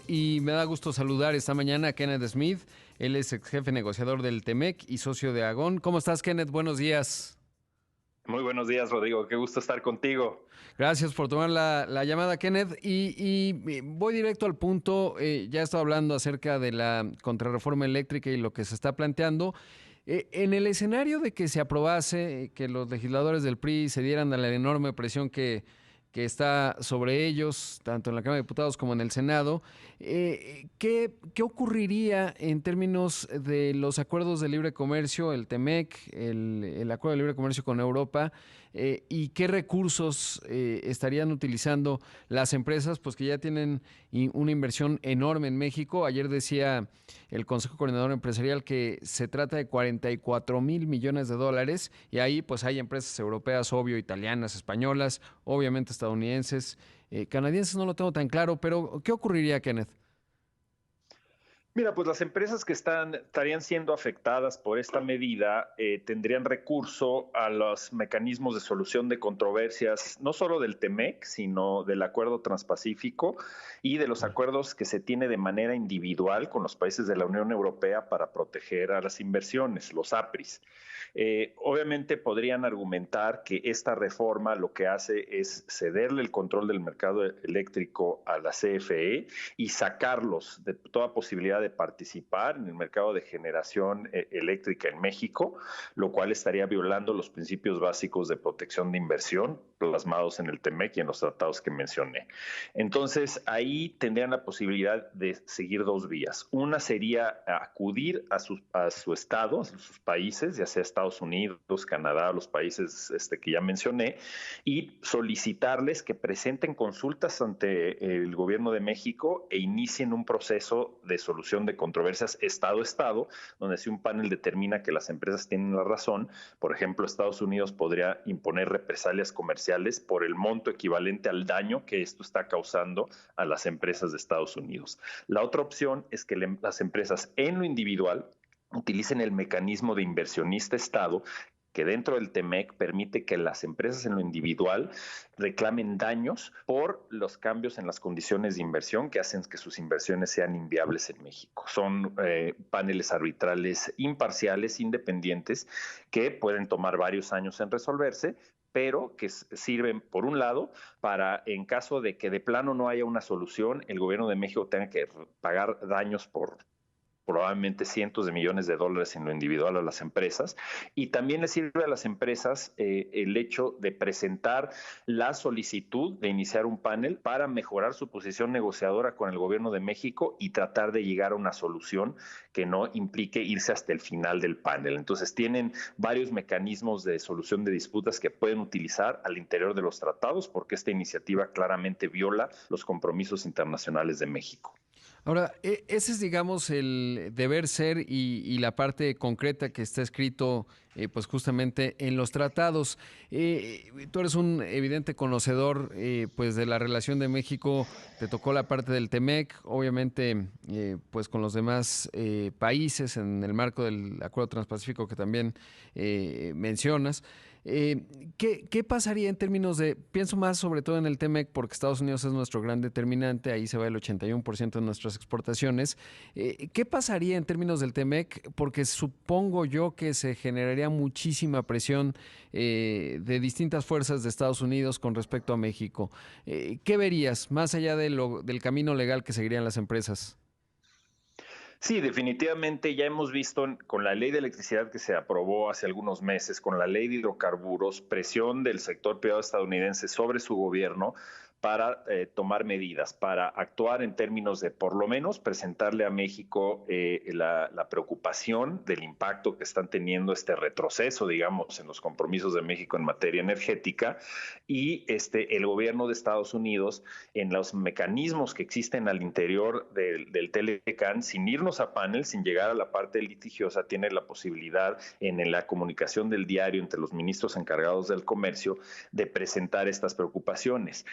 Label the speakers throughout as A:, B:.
A: Y me da gusto saludar esta mañana a Kenneth Smith. Él es ex jefe negociador del TEMEC y socio de Agón. ¿Cómo estás, Kenneth? Buenos días.
B: Muy buenos días, Rodrigo. Qué gusto estar contigo.
A: Gracias por tomar la llamada, Kenneth. Y voy directo al punto. Ya he estado hablando acerca de la contrarreforma eléctrica y lo que se está planteando. En el escenario de que se aprobase, que los legisladores del PRI se dieran a la enorme presión que está sobre ellos, tanto en la Cámara de Diputados como en el Senado, ¿qué ocurriría en términos de los acuerdos de libre comercio, el TEMEC, el acuerdo de libre comercio con Europa, y qué recursos estarían utilizando las empresas, pues que ya tienen una inversión enorme en México? Ayer decía el Consejo Coordinador Empresarial que se trata de 44,000 millones de dólares, y ahí pues hay empresas europeas, obvio, italianas, españolas, obviamente estadounidenses, canadienses no lo tengo tan claro, pero ¿qué ocurriría, Kenneth?
B: Mira, pues las empresas que estarían siendo afectadas por esta medida tendrían recurso a los mecanismos de solución de controversias, no solo del TEMEC, sino del Acuerdo Transpacífico y de los acuerdos que se tiene de manera individual con los países de la Unión Europea para proteger a las inversiones, los APRIs. Obviamente podrían argumentar que esta reforma lo que hace es cederle el control del mercado eléctrico a la CFE y sacarlos de toda posibilidad de participar en el mercado de generación eléctrica en México, lo cual estaría violando los principios básicos de protección de inversión plasmados en el TEMEC y en los tratados que mencioné. Entonces, ahí tendrían la posibilidad de seguir dos vías. Una sería acudir a su estado, a sus países, ya sea Estados Unidos, Canadá, los países que ya mencioné, y solicitarles que presenten consultas ante el gobierno de México e inicien un proceso de solución de controversias estado a estado, donde si un panel determina que las empresas tienen la razón, por ejemplo, Estados Unidos podría imponer represalias comerciales por el monto equivalente al daño que esto está causando a las empresas de Estados Unidos. La otra opción es que las empresas en lo individual utilicen el mecanismo de inversionista Estado, que dentro del TEMEC permite que las empresas en lo individual reclamen daños por los cambios en las condiciones de inversión que hacen que sus inversiones sean inviables en México. Son paneles arbitrales imparciales, independientes, que pueden tomar varios años en resolverse, pero que sirven, por un lado, para, en caso de que de plano no haya una solución, el gobierno de México tenga que pagar daños por probablemente cientos de millones de dólares en lo individual a las empresas, y también les sirve a las empresas el hecho de presentar la solicitud de iniciar un panel para mejorar su posición negociadora con el gobierno de México y tratar de llegar a una solución que no implique irse hasta el final del panel. Entonces tienen varios mecanismos de solución de disputas que pueden utilizar al interior de los tratados, porque esta iniciativa claramente viola los compromisos internacionales de México.
A: Ahora, ese es, digamos, el deber ser y la parte concreta que está escrito, pues justamente en los tratados. Tú eres un evidente conocedor, pues de la relación de México. Te tocó la parte del TEMEC, obviamente, pues con los demás países en el marco del Acuerdo Transpacífico que también mencionas. Eh, ¿qué pasaría en términos de, pienso más sobre todo en el TEMEC porque Estados Unidos es nuestro gran determinante, ahí se va el 81% de nuestras exportaciones? ¿Qué pasaría en términos del TEMEC? Porque supongo yo que se generaría muchísima presión de distintas fuerzas de Estados Unidos con respecto a México. ¿Qué verías más allá del camino legal que seguirían las empresas?
B: Sí, definitivamente ya hemos visto con la ley de electricidad que se aprobó hace algunos meses, con la ley de hidrocarburos, presión del sector privado estadounidense sobre su gobierno para tomar medidas, para actuar en términos de, por lo menos, presentarle a México la preocupación del impacto que están teniendo este retroceso, digamos, en los compromisos de México en materia energética, y el gobierno de Estados Unidos en los mecanismos que existen al interior del Telecan, sin irnos a panel, sin llegar a la parte litigiosa, tiene la posibilidad en la comunicación del diario entre los ministros encargados del comercio de presentar estas preocupaciones.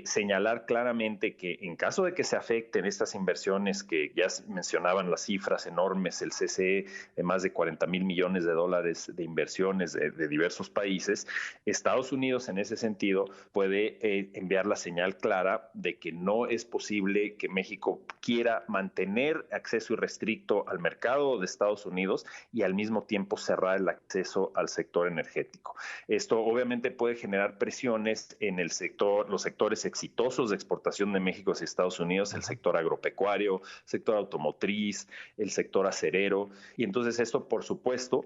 B: señalar claramente que en caso de que se afecten estas inversiones que ya mencionaban las cifras enormes, el CCE de más de 40,000 millones de dólares de inversiones de diversos países, Estados Unidos en ese sentido puede enviar la señal clara de que no es posible que México quiera mantener acceso irrestricto al mercado de Estados Unidos y al mismo tiempo cerrar el acceso al sector energético. Esto obviamente puede generar presiones en el sector, los sectores exitosos de exportación de México hacia Estados Unidos, el sector agropecuario, el sector automotriz, el sector acerero, y entonces esto, por supuesto,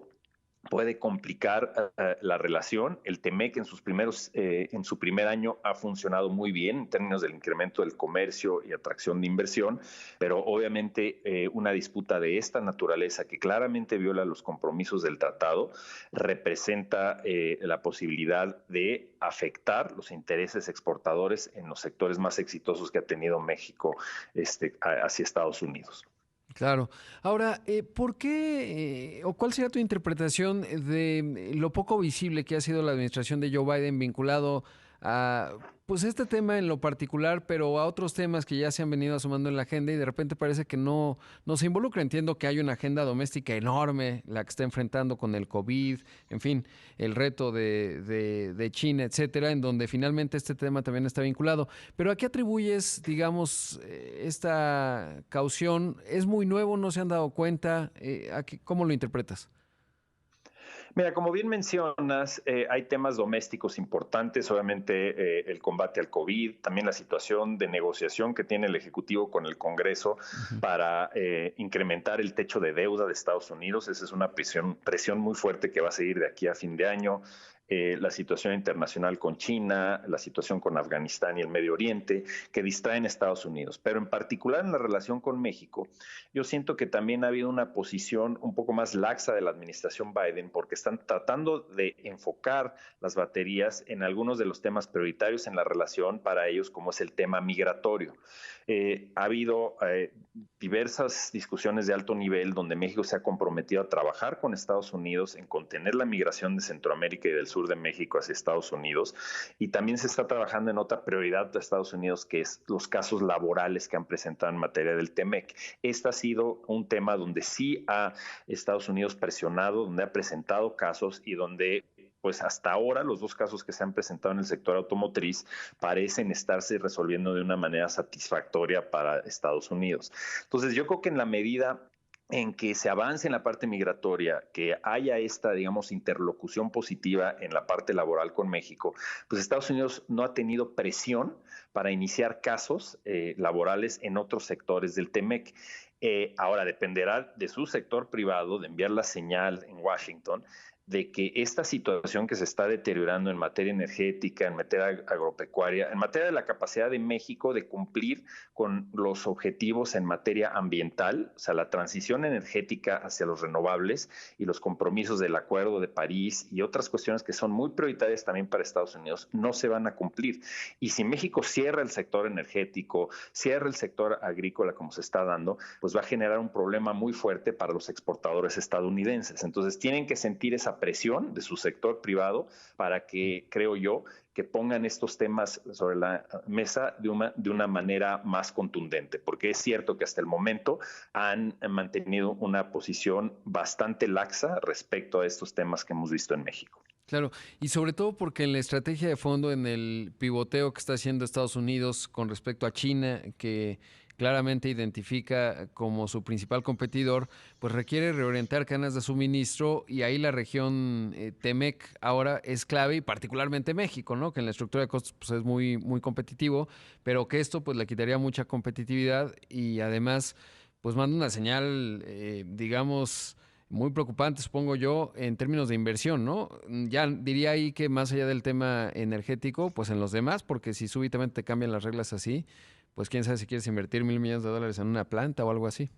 B: puede complicar la relación. El TEMEC en su primer año ha funcionado muy bien en términos del incremento del comercio y atracción de inversión, pero obviamente una disputa de esta naturaleza que claramente viola los compromisos del tratado representa la posibilidad de afectar los intereses exportadores en los sectores más exitosos que ha tenido México hacia Estados Unidos.
A: Claro. Ahora, ¿por qué o cuál sería tu interpretación de lo poco visible que ha sido la administración de Joe Biden vinculado a pues este tema en lo particular, pero a otros temas que ya se han venido asomando en la agenda y de repente parece que no se involucra? Entiendo que hay una agenda doméstica enorme, la que está enfrentando con el COVID, en fin, el reto de China, etcétera, en donde finalmente este tema también está vinculado. Pero ¿a qué atribuyes, digamos, esta caución? ¿Es muy nuevo? ¿No se han dado cuenta? ¿Cómo lo interpretas?
B: Mira, como bien mencionas, hay temas domésticos importantes, obviamente el combate al COVID, también la situación de negociación que tiene el Ejecutivo con el Congreso
A: Ujú.
B: para incrementar el techo de deuda de Estados Unidos. Esa es una presión muy fuerte que va a seguir de aquí a fin de año. La situación internacional con China, la situación con Afganistán y el Medio Oriente, que distraen a Estados Unidos. Pero en particular en la relación con México, yo siento que también ha habido una posición un poco más laxa de la administración Biden, porque están tratando de enfocar las baterías en algunos de los temas prioritarios en la relación para ellos, como es el tema migratorio. Ha habido diversas discusiones de alto nivel donde México se ha comprometido a trabajar con Estados Unidos en contener la migración de Centroamérica y del sur de México hacia Estados Unidos, y también se está trabajando en otra prioridad de Estados Unidos, que es los casos laborales que han presentado en materia del TEMEC. Este ha sido un tema donde sí ha Estados Unidos presionado, donde ha presentado casos y donde pues hasta ahora los dos casos que se han presentado en el sector automotriz parecen estarse resolviendo de una manera satisfactoria para Estados Unidos. Entonces yo creo que en la medida en que se avance en la parte migratoria, que haya esta, digamos, interlocución positiva en la parte laboral con México, pues Estados Unidos no ha tenido presión para iniciar casos laborales en otros sectores del TEMEC. Ahora dependerá de su sector privado de enviar la señal en Washington de que esta situación que se está deteriorando en materia energética, en materia agropecuaria, en materia de la capacidad de México de cumplir con los objetivos en materia ambiental, o sea, la transición energética hacia los renovables y los compromisos del Acuerdo de París y otras cuestiones que son muy prioritarias también para Estados Unidos, no se van a cumplir. Y si México cierra el sector energético, cierra el sector agrícola como se está dando, pues va a generar un problema muy fuerte para los exportadores estadounidenses. Entonces tienen que sentir esa presión de su sector privado para que, creo yo, que pongan estos temas sobre la mesa de una manera más contundente, porque es cierto que hasta el momento han mantenido una posición bastante laxa respecto a estos temas que hemos visto en México.
A: Claro, y sobre todo porque en la estrategia de fondo, en el pivoteo que está haciendo Estados Unidos con respecto a China, que claramente identifica como su principal competidor, pues requiere reorientar cadenas de suministro y ahí la región TEMEC ahora es clave y particularmente México, ¿no? Que en la estructura de costos pues es muy competitivo, pero que esto pues le quitaría mucha competitividad y además pues manda una señal, digamos muy preocupante, supongo yo, en términos de inversión, ¿no? Ya diría ahí que más allá del tema energético, pues en los demás, porque si súbitamente te cambian las reglas así, pues quién sabe si quieres invertir $1,000 millones en una planta o algo así.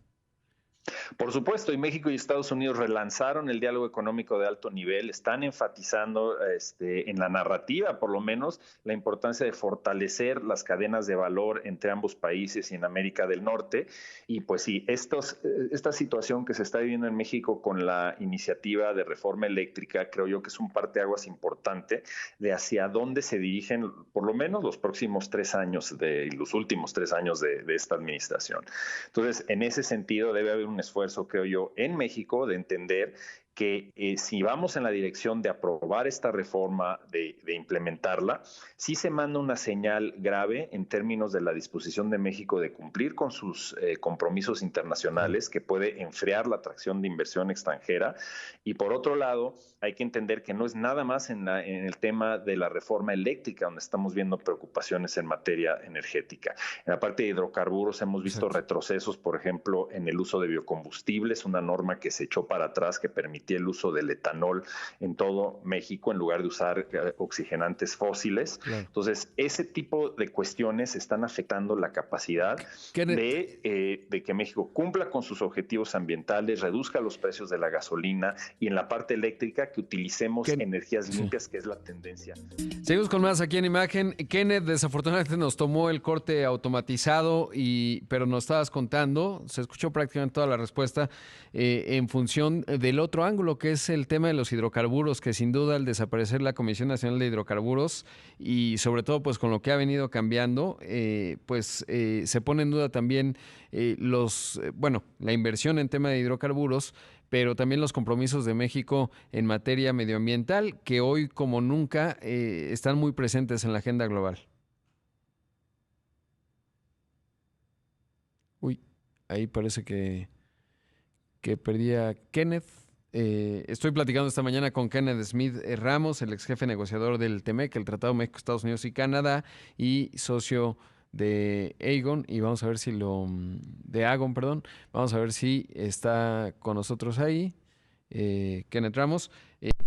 B: Por supuesto, y México y Estados Unidos relanzaron el diálogo económico de alto nivel, están enfatizando en la narrativa, por lo menos, la importancia de fortalecer las cadenas de valor entre ambos países y en América del Norte. Y pues sí, esta situación que se está viviendo en México con la iniciativa de reforma eléctrica, creo yo que es un parteaguas importante de hacia dónde se dirigen, por lo menos los próximos 3 años, los últimos 3 años de esta administración. Entonces, en ese sentido, debe haber un esfuerzo, creo yo, en México de entender que si vamos en la dirección de aprobar esta reforma, de implementarla, sí se manda una señal grave en términos de la disposición de México de cumplir con sus compromisos internacionales, que puede enfriar la atracción de inversión extranjera. Y por otro lado, hay que entender que no es nada más en el tema de la reforma eléctrica donde estamos viendo preocupaciones en materia energética. En la parte de hidrocarburos hemos visto retrocesos, por ejemplo, en el uso de biocombustibles, una norma que se echó para atrás que permitía el uso del etanol en todo México en lugar de usar oxigenantes fósiles. Claro. Entonces, ese tipo de cuestiones están afectando la capacidad de que México cumpla con sus objetivos ambientales, reduzca los precios de la gasolina y en la parte eléctrica que utilicemos energías limpias, que es la tendencia.
A: Seguimos con más aquí en Imagen. Kenneth, desafortunadamente nos tomó el corte automatizado, pero nos estabas contando, se escuchó prácticamente toda la respuesta, en función del otro ángulo, que es el tema de los hidrocarburos, que sin duda al desaparecer la Comisión Nacional de Hidrocarburos y sobre todo pues con lo que ha venido cambiando, se pone en duda también la inversión en tema de hidrocarburos, pero también los compromisos de México en materia medioambiental, que hoy como nunca están muy presentes en la agenda global. Uy, ahí parece que perdí a Kenneth. Estoy platicando esta mañana con Kenneth Smith Ramos, el ex jefe negociador del TEMEC, el Tratado México, Estados Unidos y Canadá, y socio de Aegon, y vamos a ver si de Aegon, perdón, vamos a ver si está con nosotros ahí, Kenneth Ramos,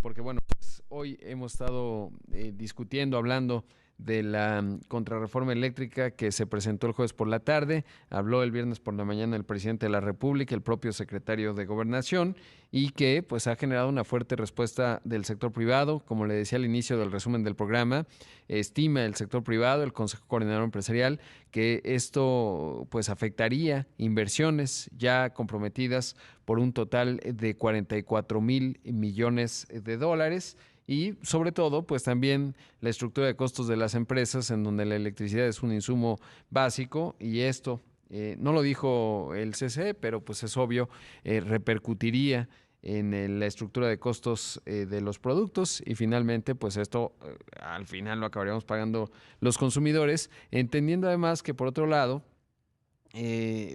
A: porque bueno, pues hoy hemos estado discutiendo, hablando de la contrarreforma eléctrica que se presentó el jueves por la tarde. Habló el viernes por la mañana el presidente de la República, el propio secretario de Gobernación, y que pues ha generado una fuerte respuesta del sector privado. Como le decía al inicio del resumen del programa, estima el sector privado, el Consejo Coordinador Empresarial, que esto pues afectaría inversiones ya comprometidas por un total de 44,000 millones de dólares. Y sobre todo, pues también la estructura de costos de las empresas, en donde la electricidad es un insumo básico, y esto no lo dijo el CCE, pero pues es obvio, repercutiría en la estructura de costos de los productos, y finalmente pues esto al final lo acabaríamos pagando los consumidores, entendiendo además que por otro lado,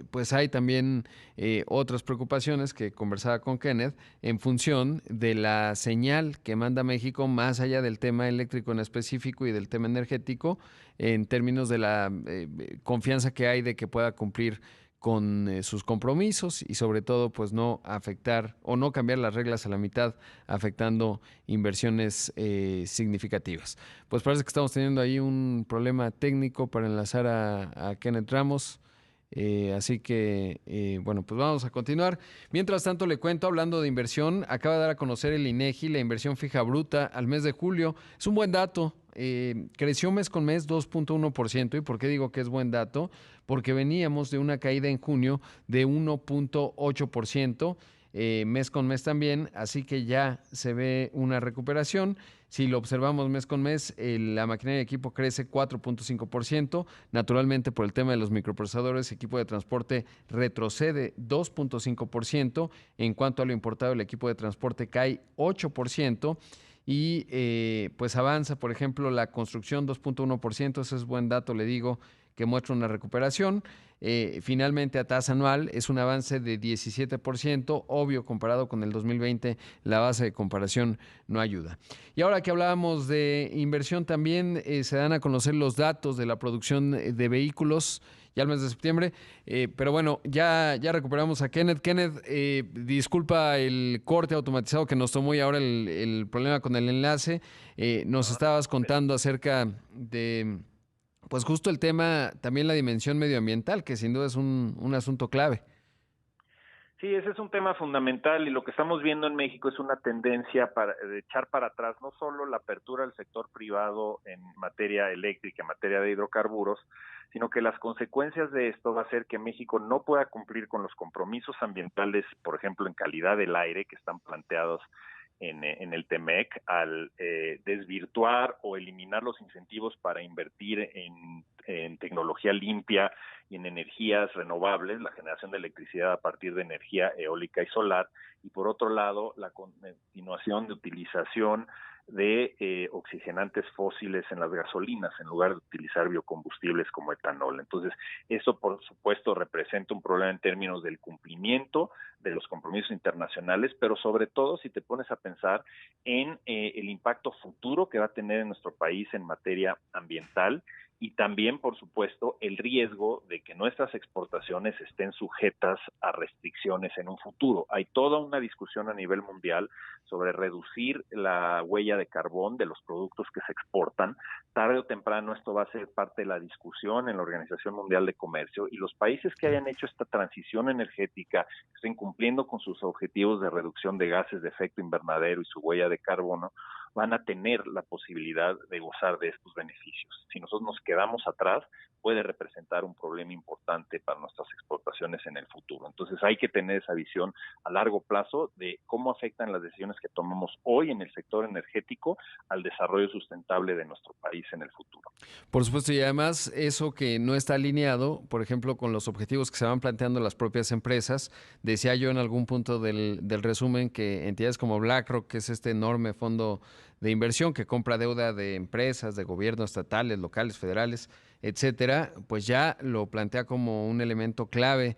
A: pues hay también otras preocupaciones que conversaba con Kenneth en función de la señal que manda México, más allá del tema eléctrico en específico y del tema energético, en términos de la confianza que hay de que pueda cumplir con sus compromisos, y sobre todo pues no afectar o no cambiar las reglas a la mitad, afectando inversiones significativas. Pues parece que estamos teniendo ahí un problema técnico para enlazar a Kenneth Ramos. Así que, bueno, pues vamos a continuar. Mientras tanto, le cuento, hablando de inversión, acaba de dar a conocer el INEGI la inversión fija bruta al mes de julio. Es un buen dato. Creció mes con mes 2.1%. ¿Y por qué digo que es buen dato? Porque veníamos de una caída en junio de 1.8%. Mes con mes también, así que ya se ve una recuperación. Si lo observamos mes con mes, la maquinaria de equipo crece 4.5%, naturalmente por el tema de los microprocesadores, equipo de transporte retrocede 2.5%, en cuanto a lo importado, el equipo de transporte cae 8%, y pues avanza, por ejemplo, la construcción 2.1%, ese es buen dato, le digo, que muestra una recuperación. Finalmente, a tasa anual es un avance de 17%, obvio, comparado con el 2020, la base de comparación no ayuda. Y ahora que hablábamos de inversión, también se dan a conocer los datos de la producción de vehículos ya el mes de septiembre, pero bueno, ya recuperamos a Kenneth. Kenneth, disculpa el corte automatizado que nos tomó y ahora el problema con el enlace. Nos estabas contando acerca de, pues justo el tema, también la dimensión medioambiental, que sin duda es un asunto clave.
B: Sí, ese es un tema fundamental y lo que estamos viendo en México es una tendencia de echar para atrás no solo la apertura del sector privado en materia eléctrica, en materia de hidrocarburos, sino que las consecuencias de esto va a ser que México no pueda cumplir con los compromisos ambientales, por ejemplo, en calidad del aire que están planteados en el TEMEC al desvirtuar o eliminar los incentivos para invertir en tecnología limpia y en energías renovables, la generación de electricidad a partir de energía eólica y solar, y por otro lado, la continuación de utilización de oxigenantes fósiles en las gasolinas en lugar de utilizar biocombustibles como etanol. Entonces, eso por supuesto representa un problema en términos del cumplimiento de los compromisos internacionales, pero sobre todo si te pones a pensar en el impacto futuro que va a tener en nuestro país en materia ambiental y también, por supuesto, el riesgo de que nuestras exportaciones estén sujetas a restricciones en un futuro. Hay toda una discusión a nivel mundial sobre reducir la huella de carbón de los productos que se exportan. Tarde o temprano esto va a ser parte de la discusión en la Organización Mundial de Comercio y los países que hayan hecho esta transición energética, que estén cumpliendo con sus objetivos de reducción de gases de efecto invernadero y su huella de carbono, van a tener la posibilidad de gozar de estos beneficios. Si nosotros nos quedamos atrás, puede representar un problema importante para nuestras exportaciones en el futuro. Entonces hay que tener esa visión a largo plazo de cómo afectan las decisiones que tomamos hoy en el sector energético al desarrollo sustentable de nuestro país en el futuro.
A: Por supuesto, y además eso que no está alineado, por ejemplo, con los objetivos que se van planteando las propias empresas. Decía yo en algún punto del resumen que entidades como BlackRock, que es este enorme fondo de inversión que compra deuda de empresas, de gobiernos estatales, locales, federales, etcétera, pues ya lo plantea como un elemento clave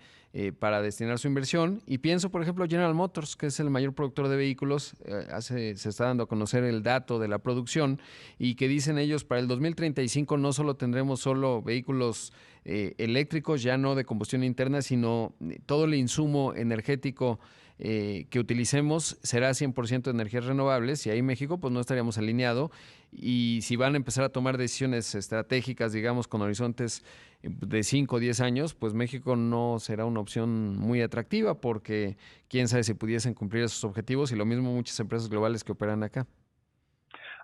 A: para destinar su inversión. Y pienso, por ejemplo, General Motors, que es el mayor productor de vehículos, se está dando a conocer el dato de la producción y que dicen ellos para el 2035 no solo tendremos solo vehículos eléctricos, ya no de combustión interna, sino todo el insumo energético que utilicemos será 100% de energías renovables y ahí México pues no estaríamos alineado y si van a empezar a tomar decisiones estratégicas, digamos, con horizontes de 5 o 10 años, pues México no será una opción muy atractiva porque quién sabe si pudiesen cumplir esos objetivos y lo mismo muchas empresas globales que operan acá.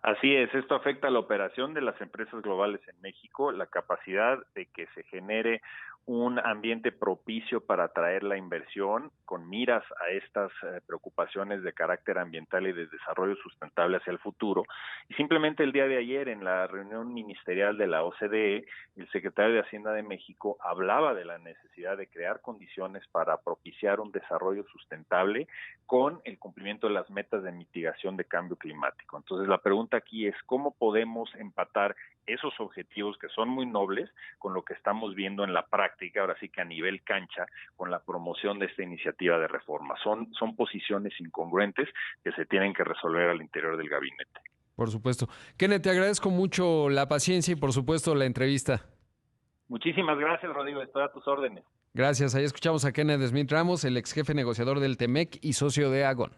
B: Así es, esto afecta a la operación de las empresas globales en México, la capacidad de que se genere un ambiente propicio para atraer la inversión con miras a estas preocupaciones de carácter ambiental y de desarrollo sustentable hacia el futuro. Y simplemente el día de ayer en la reunión ministerial de la OCDE, el secretario de Hacienda de México hablaba de la necesidad de crear condiciones para propiciar un desarrollo sustentable con el cumplimiento de las metas de mitigación de cambio climático. Entonces la pregunta aquí es cómo podemos empatar esos objetivos que son muy nobles con lo que estamos viendo en la práctica, ahora sí que a nivel cancha, con la promoción de esta iniciativa de reforma. Son posiciones incongruentes que se tienen que resolver al interior del gabinete.
A: Por supuesto. Kenneth, te agradezco mucho la paciencia y por supuesto la entrevista.
B: Muchísimas gracias, Rodrigo. Estoy a tus órdenes.
A: Gracias. Ahí escuchamos a Kenneth Smith Ramos, el ex jefe negociador del TEMEC y socio de Agon.